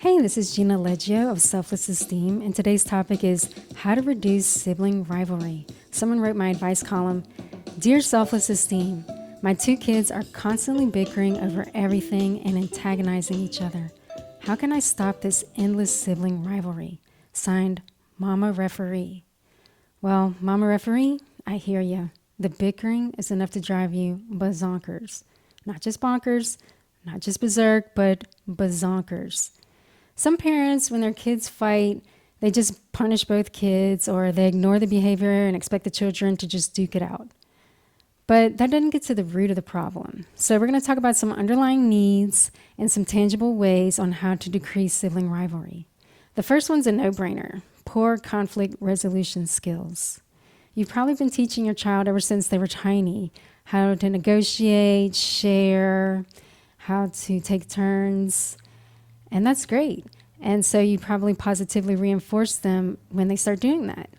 Hey, this is Gina Leggio of Selfless Esteem, and today's topic is how to reduce sibling rivalry. Someone wrote my advice column, Dear Selfless Esteem, my two kids are constantly bickering over everything and antagonizing each other. How can I stop this endless sibling rivalry? Signed, Mama Referee. Well, Mama Referee, I hear ya. The bickering is enough to drive you bazonkers. Not just bonkers, not just berserk, but bazonkers. Some parents, when their kids fight, they just punish both kids or they ignore the behavior and expect the children to just duke it out. But that doesn't get to the root of the problem. So we're going to talk about some underlying needs and some tangible ways on how to decrease sibling rivalry. The first one's a no-brainer, poor conflict resolution skills. You've probably been teaching your child ever since they were tiny how to negotiate, share, how to take turns. And that's great. And so you probably positively reinforce them when they start doing that.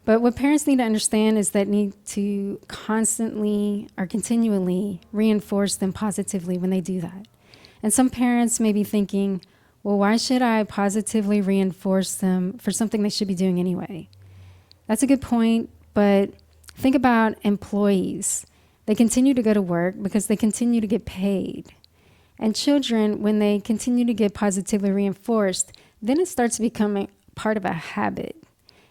But what parents need to understand is that need to constantly or continually reinforce them positively when they do that. And some parents may be thinking, well, why should I positively reinforce them for something they should be doing anyway? That's a good point, but think about employees. They continue to go to work because they continue to get paid. And children, when they continue to get positively reinforced, then it starts becoming part of a habit.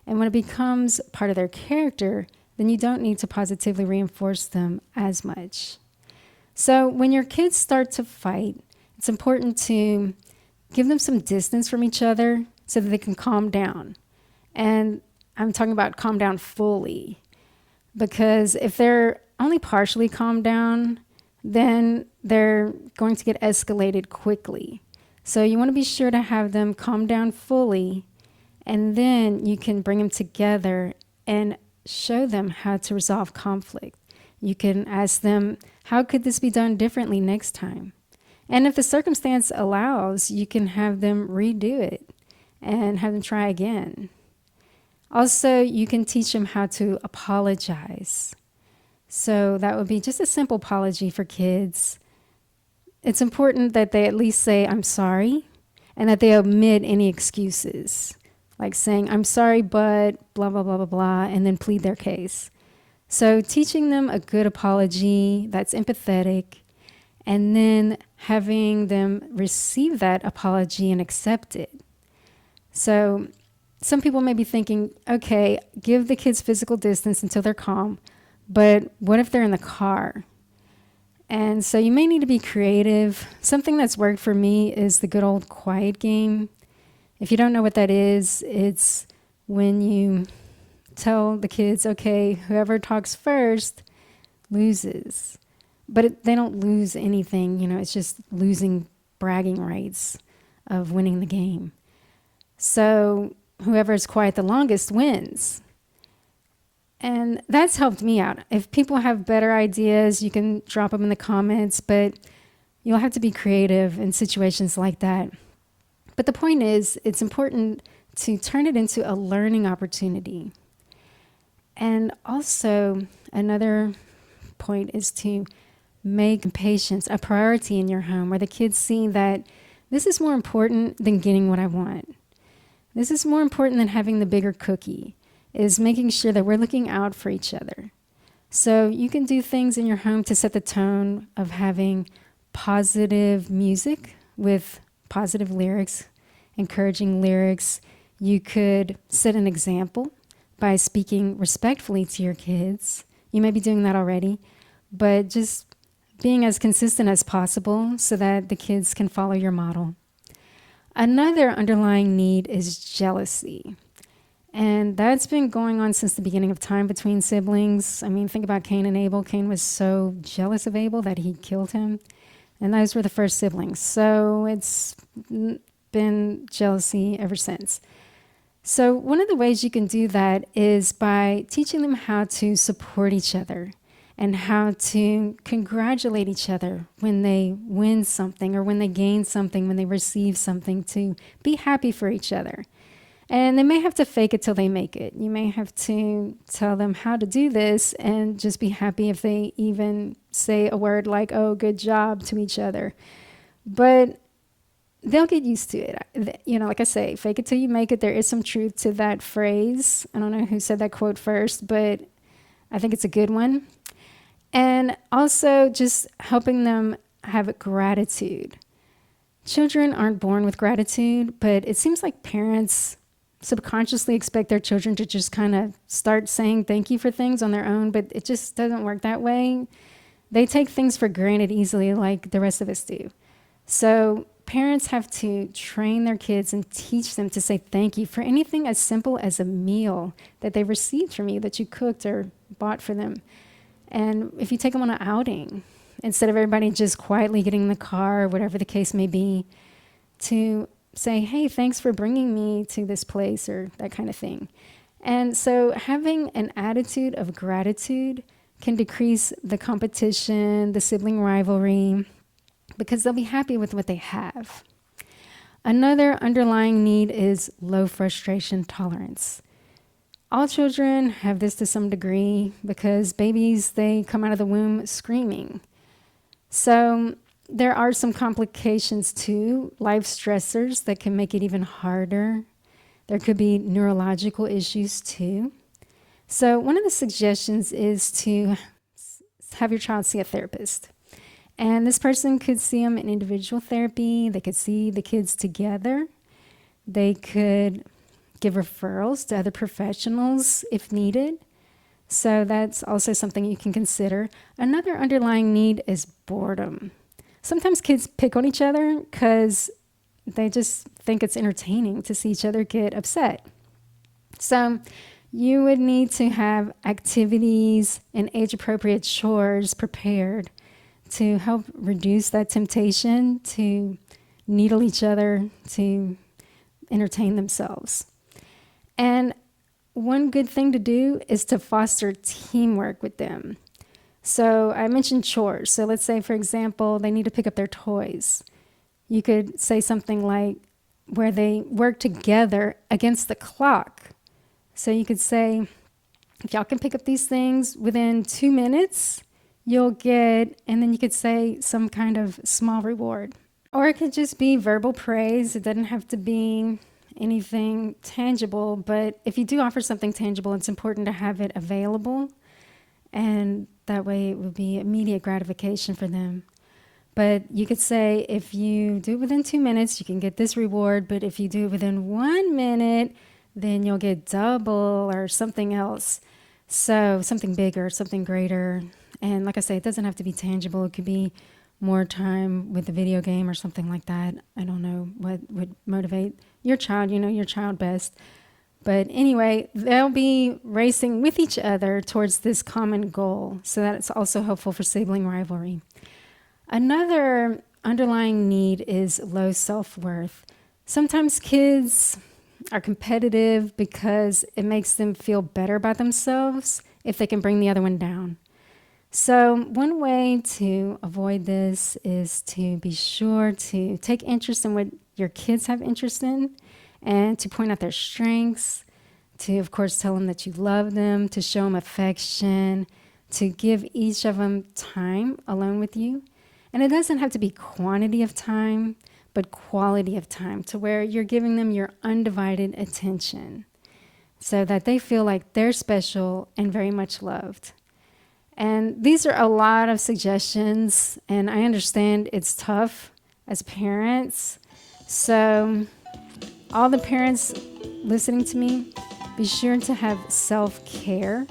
And when it becomes part of their character, then you don't need to positively reinforce them as much. So when your kids start to fight, it's important to give them some distance from each other so that they can calm down. And I'm talking about calm down fully, because if they're only partially calmed down, then they're going to get escalated quickly. So you want to be sure to have them calm down fully, and then you can bring them together and show them how to resolve conflict. You can ask them, how could this be done differently next time? And if the circumstance allows, you can have them redo it and have them try again. Also, you can teach them how to apologize. So that would be just a simple apology for kids. It's important that they at least say, I'm sorry, and that they omit any excuses, like saying, I'm sorry, but blah, blah, blah, blah, blah, and then plead their case. So teaching them a good apology that's empathetic, and then having them receive that apology and accept it. So some people may be thinking, okay, give the kids physical distance until they're calm, but what if they're in the car? And so you may need to be creative. Something that's worked for me is the good old quiet game. If you don't know what that is, it's when you tell the kids, okay, whoever talks first loses. But they don't lose anything, it's just losing bragging rights of winning the game. So whoever is quiet the longest wins. And that's helped me out. If people have better ideas, you can drop them in the comments, but you'll have to be creative in situations like that. But the point is, it's important to turn it into a learning opportunity. And also, another point is to make patience a priority in your home, where the kids see that this is more important than getting what I want. This is more important than having the bigger cookie. Is making sure that we're looking out for each other. So you can do things in your home to set the tone of having positive music with positive lyrics, encouraging lyrics. You could set an example by speaking respectfully to your kids. You may be doing that already, but just being as consistent as possible so that the kids can follow your model. Another underlying need is jealousy. And that's been going on since the beginning of time between siblings. I mean, think about Cain and Abel. Cain was so jealous of Abel that he killed him. And those were the first siblings. So it's been jealousy ever since. So one of the ways you can do that is by teaching them how to support each other and how to congratulate each other when they win something or when they gain something, when they receive something, to be happy for each other. And they may have to fake it till they make it. You may have to tell them how to do this and just be happy if they even say a word like, oh, good job to each other. But they'll get used to it. You know, like I say, fake it till you make it. There is some truth to that phrase. I don't know who said that quote first, but I think it's a good one. And also just helping them have gratitude. Children aren't born with gratitude, but it seems like parents subconsciously expect their children to just kind of start saying thank you for things on their own, but it just doesn't work that way. They take things for granted easily, like the rest of us do. So parents have to train their kids and teach them to say thank you for anything as simple as a meal that they received from you, that you cooked or bought for them. And if you take them on an outing, instead of everybody just quietly getting in the car, or whatever the case may be, to say, hey, thanks for bringing me to this place, or that kind of thing. And so having an attitude of gratitude can decrease the competition, the sibling rivalry, because they'll be happy with what they have. Another underlying need is low frustration tolerance. All children have this to some degree because babies, they come out of the womb screaming. So there are some complications too, life stressors that can make it even harder. There could be neurological issues too. So one of the suggestions is to have your child see a therapist. And this person could see them in individual therapy. They could see the kids together. They could give referrals to other professionals if needed. So that's also something you can consider. Another underlying need is boredom. Sometimes kids pick on each other because they just think it's entertaining to see each other get upset. So you would need to have activities and age-appropriate chores prepared to help reduce that temptation to needle each other to entertain themselves. And one good thing to do is to foster teamwork with them. So I mentioned chores. So let's say, for example, they need to pick up their toys. You could say something like where they work together against the clock. So you could say, if y'all can pick up these things within 2 minutes, you'll get, and then you could say some kind of small reward. Or it could just be verbal praise. It doesn't have to be anything tangible, but if you do offer something tangible, it's important to have it available, and that way it would be immediate gratification for them. But you could say, if you do it within 2 minutes, you can get this reward, but if you do it within 1 minute, then you'll get double or something else. So something bigger, something greater. And like I say, it doesn't have to be tangible. It could be more time with the video game or something like that. I don't know what would motivate your child. You know your child best. But anyway, they'll be racing with each other towards this common goal. So that's also helpful for sibling rivalry. Another underlying need is low self-worth. Sometimes kids are competitive because it makes them feel better about themselves if they can bring the other one down. So one way to avoid this is to be sure to take interest in what your kids have interest in and to point out their strengths, to, of course, tell them that you love them, to show them affection, to give each of them time alone with you. And it doesn't have to be quantity of time, but quality of time, to where you're giving them your undivided attention so that they feel like they're special and very much loved. And these are a lot of suggestions, and I understand it's tough as parents. So all the parents listening to me, be sure to have self-care.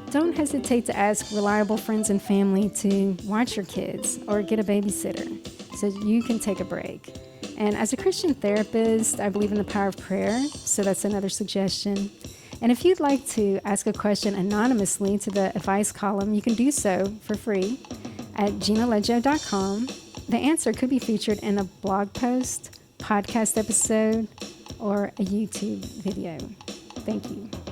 Don't hesitate to ask reliable friends and family to watch your kids or get a babysitter so you can take a break. And as a Christian therapist, I believe in the power of prayer, so that's another suggestion. And if you'd like to ask a question anonymously to the advice column, you can do so for free at ginaleggio.com. The answer could be featured in a blog post, podcast episode, or a YouTube video. Thank you.